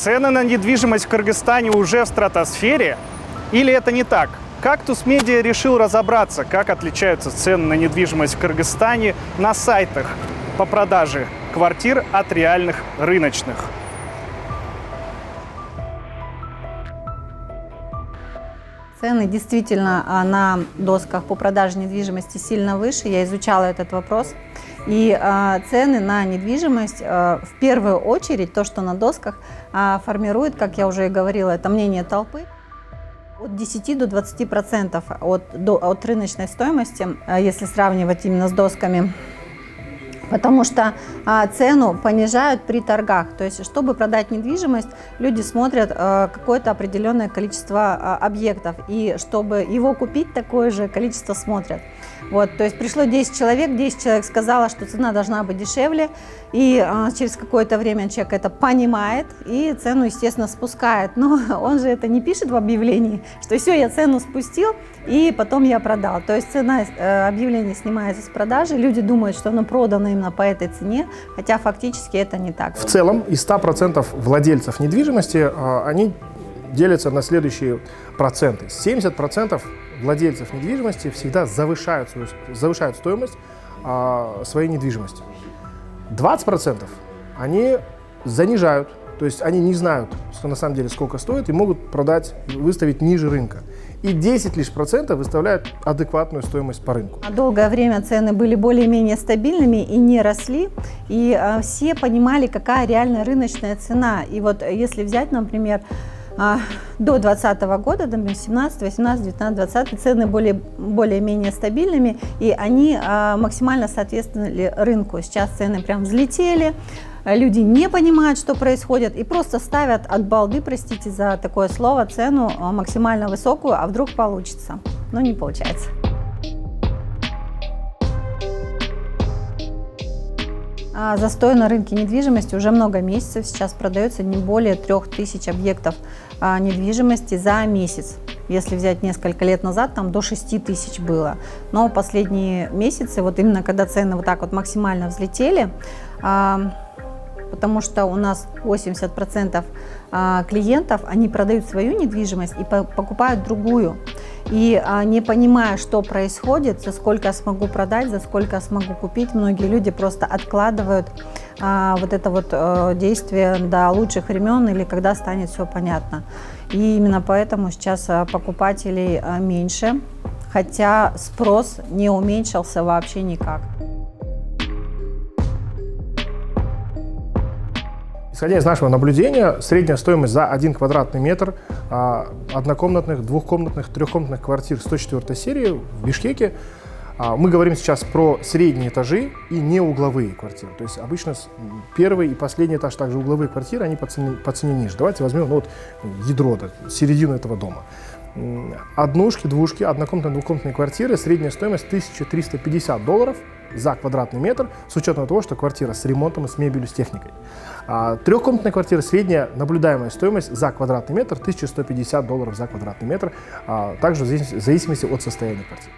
Цены на недвижимость в Кыргызстане уже в стратосфере? Или это не так? Кактус Медиа решил разобраться, как отличаются цены на недвижимость в Кыргызстане на сайтах по продаже квартир от реальных рыночных. Цены действительно на досках по продаже недвижимости сильно выше. Я изучала этот вопрос. И цены на недвижимость, в первую очередь, то, что на досках, формирует, как я уже и говорила, это мнение толпы. От 10 до 20% от рыночной стоимости, если сравнивать именно с досками. Потому что цену понижают при торгах. То есть, чтобы продать недвижимость, люди смотрят какое-то определенное количество объектов. И чтобы его купить, такое же количество смотрят. Вот, то есть пришло 10 человек сказало, что цена должна быть дешевле. И через какое-то время человек это понимает и цену, естественно, спускает. Но он же это не пишет в объявлении, что все, я цену спустил и потом я продал. То есть цена объявления снимается с продажи. Люди думают, что оно продано именно по этой цене, хотя фактически это не так. В целом из 100% владельцев недвижимости они делятся на следующие проценты. 70% владельцев недвижимости всегда завышают стоимость своей недвижимости. 20% они занижают, то есть они не знают, что на самом деле сколько стоит, и могут выставить ниже рынка. И 10 лишь процентов выставляют адекватную стоимость по рынку. Долгое время цены были более-менее стабильными и не росли, и все понимали, какая реальная рыночная цена. И вот если взять, например, до 2020 года, например, 17, 18, 19, 20 цены были более-менее стабильными, и они максимально соответствовали рынку. Сейчас цены прям взлетели, люди не понимают, что происходит, и просто ставят от балды, простите за такое слово, цену максимально высокую, а вдруг получится. Но не получается. Застой на рынке недвижимости уже много месяцев. Сейчас продается не более 3000 объектов недвижимости за месяц. Если взять несколько лет назад, там до 6000 было. Но последние месяцы, вот именно когда цены вот так вот максимально взлетели, потому что у нас 80% клиентов, они продают свою недвижимость и покупают другую. И не понимая, что происходит, за сколько я смогу продать, за сколько я смогу купить, многие люди просто откладывают вот это вот действие до лучших времен или когда станет все понятно. И именно поэтому сейчас покупателей меньше, хотя спрос не уменьшился вообще никак. Исходя из нашего наблюдения, средняя стоимость за 1 квадратный метр однокомнатных, двухкомнатных, трехкомнатных квартир 104 серии в Бишкеке, мы говорим сейчас про средние этажи и не угловые квартиры. То есть обычно первый и последний этаж, также угловые квартиры, они по цене ниже. Давайте возьмем ядро, середину этого дома. Однушки, двушки, однокомнатные, двухкомнатные квартиры, средняя стоимость $1350 за квадратный метр, с учетом того, что квартира с ремонтом и с мебелью, с техникой. Трехкомнатная квартира, средняя наблюдаемая стоимость за квадратный метр $1150 за квадратный метр, также в зависимости от состояния квартиры.